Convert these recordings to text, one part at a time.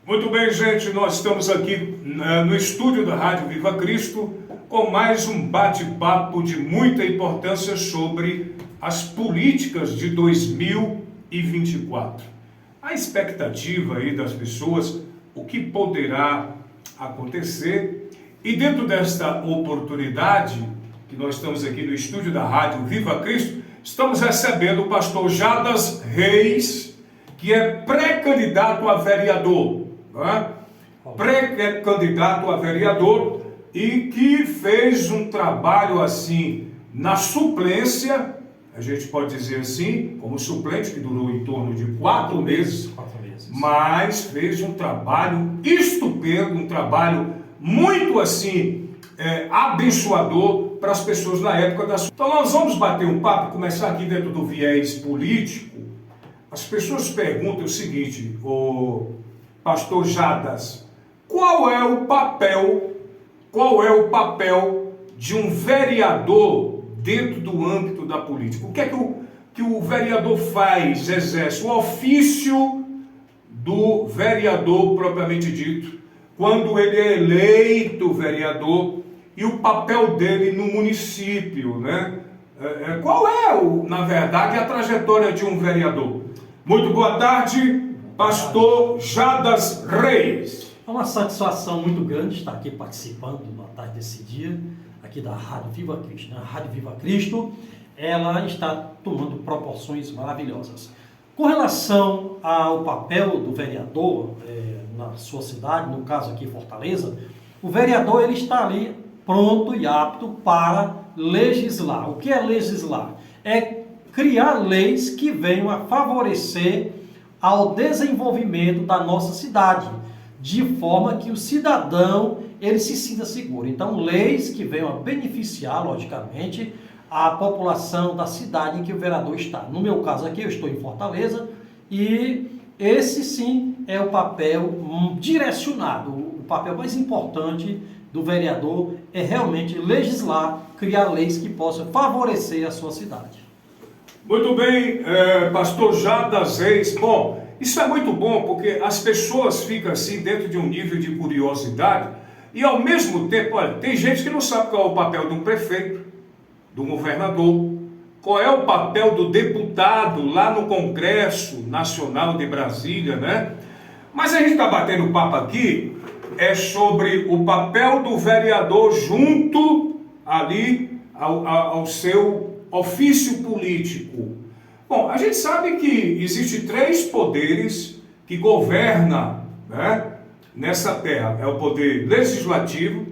Muito bem, gente, nós estamos aqui no estúdio da Rádio Viva Cristo com mais um bate-papo de muita importância sobre as políticas de 2024. A expectativa aí das pessoas, o que poderá acontecer, e dentro desta oportunidade, que nós estamos aqui no estúdio da Rádio Viva Cristo, estamos recebendo o pastor Jadas Reis, que é pré-candidato a vereador, pré-candidato a vereador, e que fez um trabalho assim na suplência, a gente pode dizer assim, como suplente, que durou em torno de 4 meses, mas fez um trabalho estupendo, um trabalho muito assim abençoador para as pessoas na época da sua. Então nós vamos bater um papo, começar aqui dentro do viés político. As pessoas perguntam o seguinte: o pastor Jadas, qual é o papel de um vereador dentro do âmbito da política? O que é que o vereador faz, exerce? O ofício do vereador propriamente dito, quando ele é eleito vereador, e o papel dele no município, né? Qual é, na verdade, a trajetória de um vereador? Muito boa tarde, pastor Jadas Reis. É uma satisfação muito grande estar aqui participando da tarde desse dia, aqui da Rádio Viva Cristo. A Rádio Viva Cristo, ela está tomando proporções maravilhosas. Com relação ao papel do vereador na sua cidade, no caso aqui Fortaleza, o vereador ele está ali pronto e apto para legislar. O que é legislar? É criar leis que venham a favorecer ao desenvolvimento da nossa cidade, de forma que o cidadão ele se sinta seguro. Então, leis que venham a beneficiar, logicamente, a população da cidade em que o vereador está. No meu caso aqui, eu estou em Fortaleza, e esse sim é o papel direcionado. O papel mais importante do vereador é realmente legislar, criar leis que possam favorecer a sua cidade. Muito bem, pastor Jadas Reis. Bom, isso é muito bom porque as pessoas ficam assim dentro de um nível de curiosidade e ao mesmo tempo, olha, tem gente que não sabe qual é o papel de um prefeito, do governador, qual é o papel do deputado lá no Congresso Nacional de Brasília, né? Mas a gente está batendo papo aqui sobre o papel do vereador junto ali ao seu ofício político. Bom, a gente sabe que existem 3 poderes que governam, né, nessa terra. É o poder legislativo,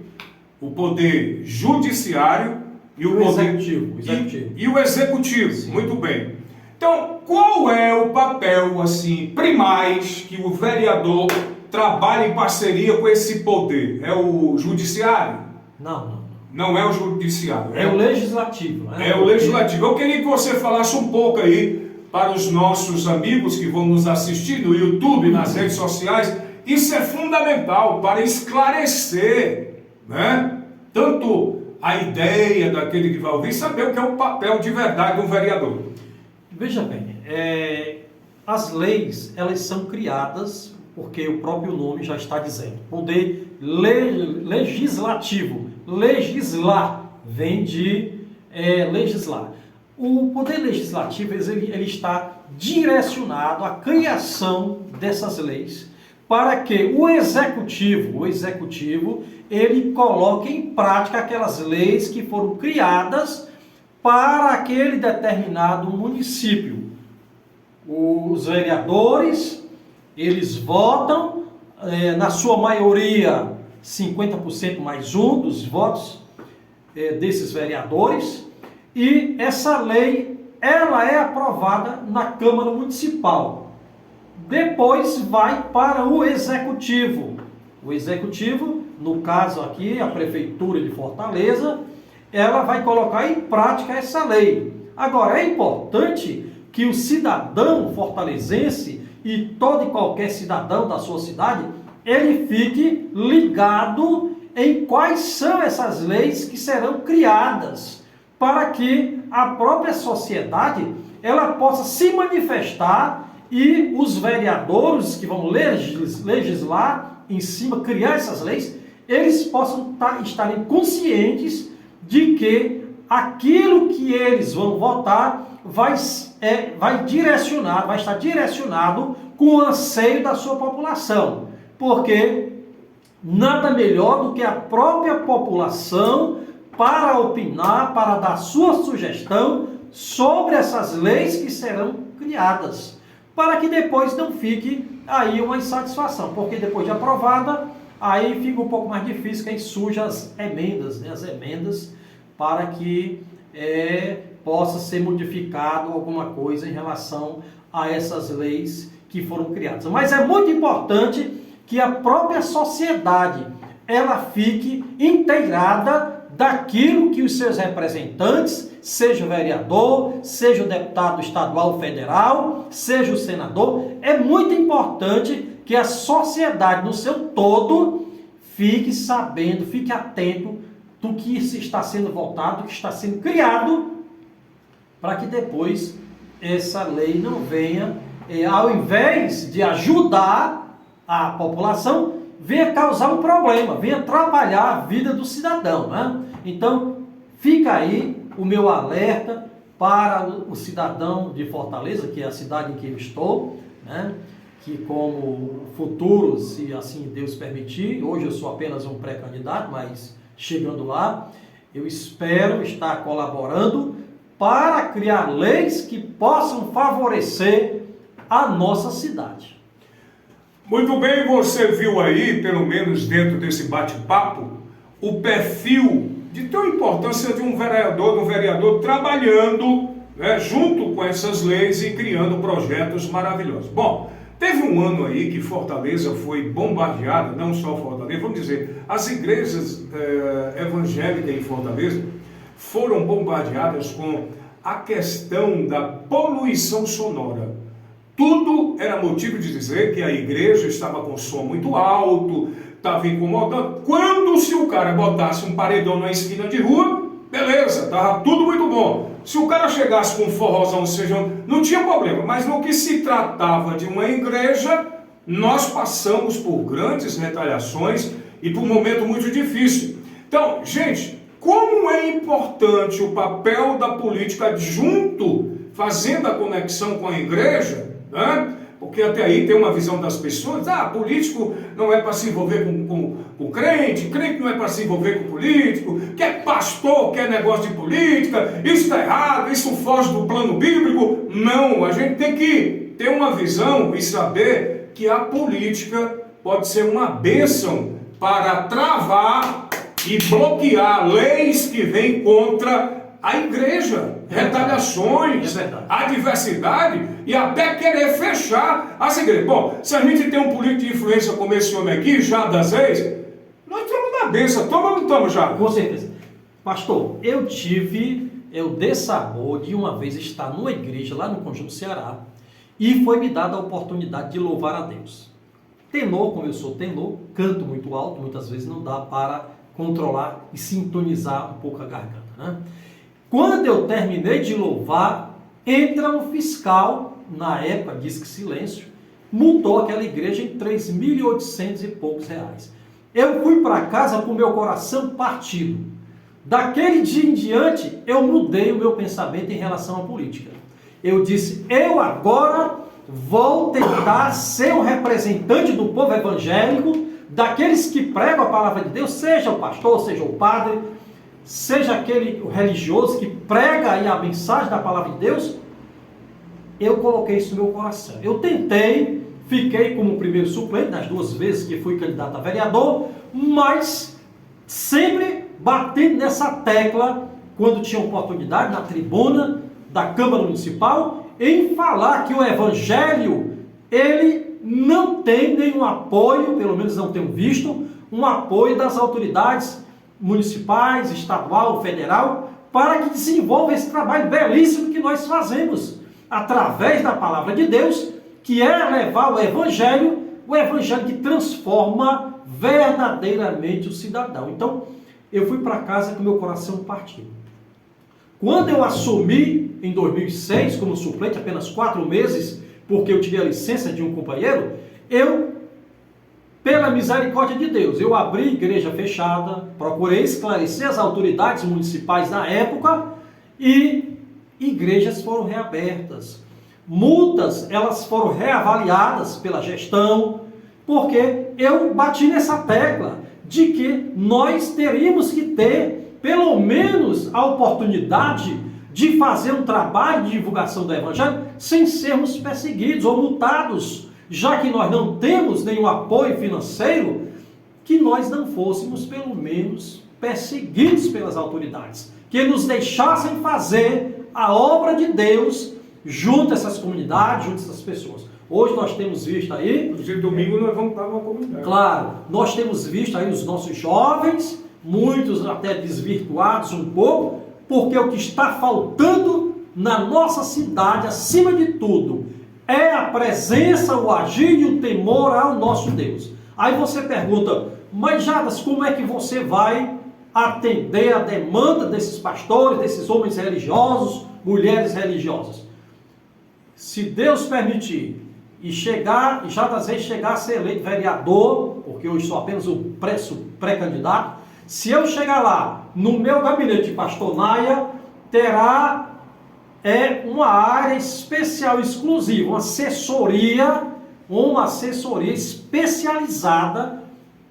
o poder judiciário e o poder executivo. E o executivo. Sim. Muito bem. Então, qual é o papel assim primaz que o vereador trabalha em parceria com esse poder? É o judiciário? Não. Não é o judiciário. É o legislativo. É o legislativo. Eu queria que você falasse um pouco aí para os nossos amigos que vão nos assistir no YouTube, nas redes sociais. Isso é fundamental para esclarecer, né, tanto a ideia daquele que vai ouvir, saber o que é o papel de verdade de um vereador. Veja bem, as leis, elas são criadas porque o próprio nome já está dizendo. Poder legislativo. Legislar vem de legislar. O poder legislativo ele está direcionado à criação dessas leis para que o executivo ele coloque em prática aquelas leis que foram criadas para aquele determinado município. Os vereadores, eles votam, na sua maioria, 50% mais um dos votos desses vereadores, e essa lei ela é aprovada na Câmara Municipal. Depois vai para o Executivo. O Executivo, no caso aqui, a Prefeitura de Fortaleza, ela vai colocar em prática essa lei. Agora, é importante que o cidadão fortalezense e todo e qualquer cidadão da sua cidade, ele fique ligado em quais são essas leis que serão criadas para que a própria sociedade ela possa se manifestar e os vereadores que vão legislar em cima, criar essas leis, eles possam estarem conscientes de que aquilo que eles vão votar vai estar direcionado com o anseio da sua população, porque nada melhor do que a própria população para opinar, para dar sua sugestão sobre essas leis que serão criadas, para que depois não fique aí uma insatisfação, porque depois de aprovada, aí fica um pouco mais difícil, que aí surjam as emendas, né? As emendas para que possa ser modificado alguma coisa em relação a essas leis que foram criadas. Mas é muito importante que a própria sociedade ela fique inteirada daquilo que os seus representantes, seja o vereador, seja o deputado estadual ou federal, seja o senador, é muito importante que a sociedade no seu todo fique sabendo, fique atento do que está sendo votado, do que está sendo criado, para que depois essa lei não venha, ao invés de ajudar a população, venha causar um problema, venha atrapalhar a vida do cidadão, né? Então, fica aí o meu alerta para o cidadão de Fortaleza, que é a cidade em que eu estou, né? Que como futuro, se assim Deus permitir, hoje eu sou apenas um pré-candidato, mas chegando lá, eu espero estar colaborando para criar leis que possam favorecer a nossa cidade. Muito bem, você viu aí, pelo menos dentro desse bate-papo, o perfil de tão importância de um vereador trabalhando, né, junto com essas leis e criando projetos maravilhosos. Bom, teve um ano aí que Fortaleza foi bombardeada, não só Fortaleza, vamos dizer, as igrejas evangélicas em Fortaleza foram bombardeadas com a questão da poluição sonora. Tudo era motivo de dizer que a igreja estava com som muito alto, estava incomodando. Quando se o cara botasse um paredão na esquina de rua, beleza, estava tudo muito bom. Se o cara chegasse com um forrozão, seja, não tinha problema. Mas no que se tratava de uma igreja, nós passamos por grandes retaliações e por um momento muito difícil. Então, gente, como é importante o papel da política junto, fazendo a conexão com a igreja, né? Porque até aí tem uma visão das pessoas, político não é para se envolver com crente não é para se envolver com político, quer pastor, quer negócio de política, isso está errado, isso foge do plano bíblico. Não, a gente tem que ter uma visão e saber que a política pode ser uma bênção para travar e bloquear leis que vêm contra a igreja, retaliações, adversidade e até querer fechar as igrejas. Bom, se a gente tem um político de influência como esse homem aqui, Jada Zeis, nós estamos na benção, estamos ou não estamos, Jada? Com certeza. Pastor, eu tive o dessabor de uma vez estar numa igreja lá no Conjunto Ceará e foi me dada a oportunidade de louvar a Deus. Tenor, como eu sou tenor, canto muito alto, muitas vezes não dá para controlar e sintonizar um pouco a garganta, né? Quando eu terminei de louvar, entra um fiscal, na época, disse que silêncio, multou aquela igreja em 3.800 e poucos reais. Eu fui para casa com meu coração partido. Daquele dia em diante, eu mudei o meu pensamento em relação à política. Eu disse, eu agora vou tentar ser o representante do povo evangélico, daqueles que pregam a palavra de Deus, seja o pastor, seja o padre, seja aquele religioso que prega aí a mensagem da palavra de Deus. Eu coloquei isso no meu coração. Eu tentei, fiquei como primeiro suplente nas 2 vezes que fui candidato a vereador, mas sempre batendo nessa tecla, quando tinha oportunidade, na tribuna da Câmara Municipal, em falar que o Evangelho, ele não tem nenhum apoio, pelo menos não tenho visto, um apoio das autoridades municipais, estadual, federal, para que desenvolva esse trabalho belíssimo que nós fazemos, através da palavra de Deus, que é levar o Evangelho que transforma verdadeiramente o cidadão. Então, eu fui para casa com meu coração partido. Quando eu assumi, em 2006, como suplente, apenas 4 meses, porque eu tirei a licença de um companheiro, pela misericórdia de Deus, eu abri igreja fechada, procurei esclarecer as autoridades municipais da época e igrejas foram reabertas. Multas, elas foram reavaliadas pela gestão, porque eu bati nessa tecla de que nós teríamos que ter, pelo menos, a oportunidade de fazer um trabalho de divulgação do Evangelho sem sermos perseguidos ou multados, já que nós não temos nenhum apoio financeiro, que nós não fôssemos, pelo menos, perseguidos pelas autoridades, que nos deixassem fazer a obra de Deus junto a essas comunidades, junto a essas pessoas. Hoje nós temos visto aí... Inclusive, domingo nós vamos para uma comunidade. Claro, nós temos visto aí os nossos jovens, muitos até desvirtuados um pouco, porque o que está faltando na nossa cidade, acima de tudo, é a presença, o agir e o temor ao nosso Deus. Aí você pergunta, mas Jadas, como é que você vai atender a demanda desses pastores, desses homens religiosos, mulheres religiosas? Se Deus permitir, e Jadas Reis chegar a ser eleito vereador, porque hoje sou apenas o pré-candidato, se eu chegar lá, no meu gabinete de pastor Naia, terá uma área especial, exclusiva, uma assessoria especializada,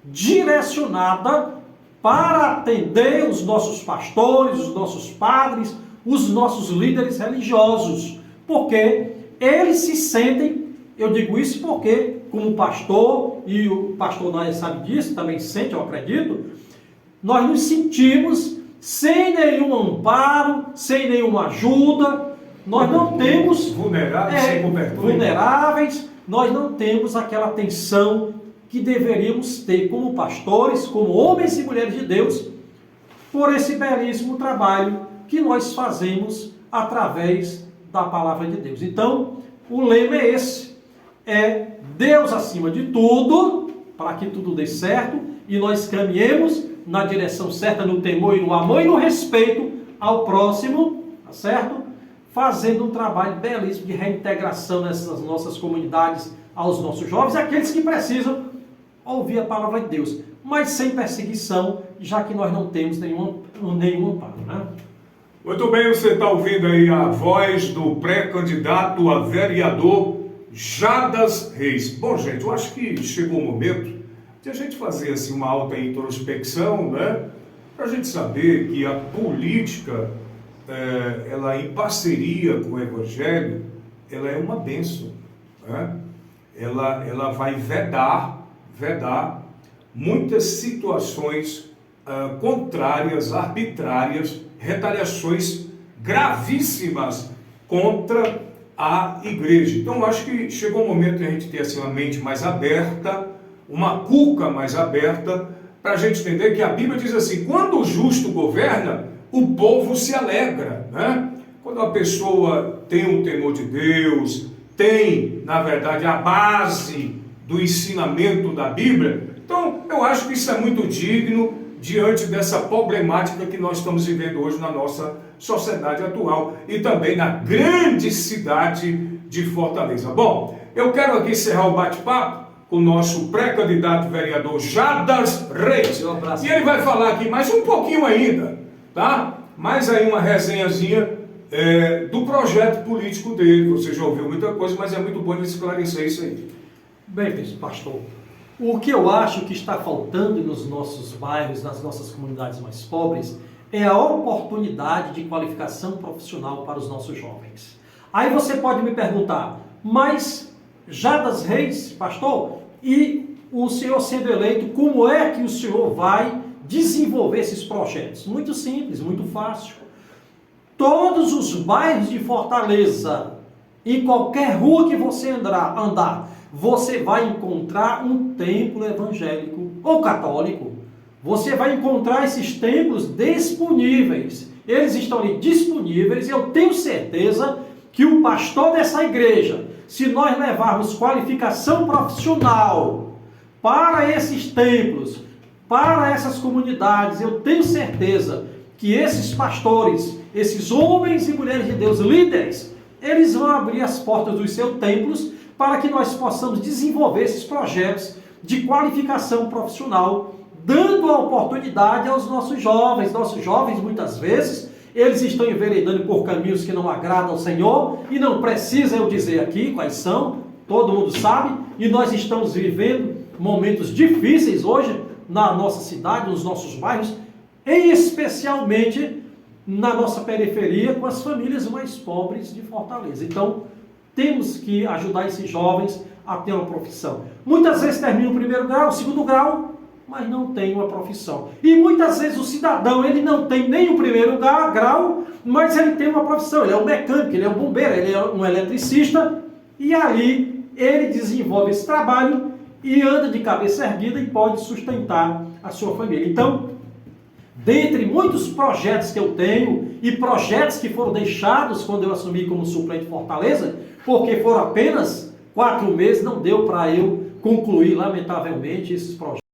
direcionada para atender os nossos pastores, os nossos padres, os nossos líderes religiosos, porque eles se sentem, eu digo isso porque, como pastor, e o pastor Naia sabe disso, também sente, eu acredito, nós nos sentimos sem nenhum amparo, sem nenhuma ajuda, nós não temos... Vulneráveis, sem cobertura. Vulneráveis, nós não temos aquela atenção que deveríamos ter como pastores, como homens e mulheres de Deus, por esse belíssimo trabalho que nós fazemos através da palavra de Deus. Então, o lema é esse, é Deus acima de tudo, para que tudo dê certo, e nós caminhemos na direção certa, no temor e no amor e no respeito ao próximo, tá certo? Fazendo um trabalho belíssimo de reintegração nessas nossas comunidades, aos nossos jovens, aqueles que precisam ouvir a palavra de Deus, mas sem perseguição, já que nós não temos nenhum amparo, né? Muito bem, você está ouvindo aí a voz do pré-candidato a vereador Jadas Reis. Bom, gente, eu acho que chegou o momento de a gente fazer assim uma alta introspecção, né? Para a gente saber que a política, ela em parceria com o Evangelho, ela é uma bênção, né? Ela vai vedar muitas situações contrárias, arbitrárias, retaliações gravíssimas contra a igreja. Então, eu acho que chegou o momento de a gente ter assim, uma mente mais aberta, uma cuca mais aberta, para a gente entender que a Bíblia diz assim, quando o justo governa, o povo se alegra, né? Quando a pessoa tem um temor de Deus, tem, na verdade, a base do ensinamento da Bíblia, então eu acho que isso é muito digno diante dessa problemática que nós estamos vivendo hoje na nossa sociedade atual e também na grande cidade de Fortaleza. Bom, eu quero aqui encerrar o bate-papo com o nosso pré-candidato vereador Jadas Reis. E ele vai falar aqui mais um pouquinho ainda, tá? Mais aí uma resenhazinha do projeto político dele. Você já ouviu muita coisa, mas é muito bom ele esclarecer isso aí. Bem, pastor, o que eu acho que está faltando nos nossos bairros, nas nossas comunidades mais pobres, é a oportunidade de qualificação profissional para os nossos jovens. Aí você pode me perguntar, mas Jadas Reis, pastor, e o senhor sendo eleito, como é que o senhor vai desenvolver esses projetos? Muito simples, muito fácil. Todos os bairros de Fortaleza, em qualquer rua que você andar, você vai encontrar um templo evangélico ou católico. Você vai encontrar esses templos disponíveis. Eles estão ali disponíveis e eu tenho certeza que o pastor dessa igreja, se nós levarmos qualificação profissional para esses templos, para essas comunidades, eu tenho certeza que esses pastores, esses homens e mulheres de Deus, líderes, eles vão abrir as portas dos seus templos para que nós possamos desenvolver esses projetos de qualificação profissional, dando a oportunidade aos nossos jovens. Nossos jovens, muitas vezes, eles estão enveredando por caminhos que não agradam ao Senhor, e não precisa eu dizer aqui quais são, todo mundo sabe, e nós estamos vivendo momentos difíceis hoje na nossa cidade, nos nossos bairros, e especialmente na nossa periferia, com as famílias mais pobres de Fortaleza. Então, temos que ajudar esses jovens a ter uma profissão. Muitas vezes termina o primeiro grau, o segundo grau, mas não tem uma profissão. E muitas vezes o cidadão, ele não tem nem o primeiro grau, mas ele tem uma profissão. Ele é um mecânico, ele é um bombeiro, ele é um eletricista, e ali ele desenvolve esse trabalho e anda de cabeça erguida e pode sustentar a sua família. Então, dentre muitos projetos que eu tenho e projetos que foram deixados quando eu assumi como suplente Fortaleza, porque foram apenas 4 meses, não deu para eu concluir, lamentavelmente, esses projetos.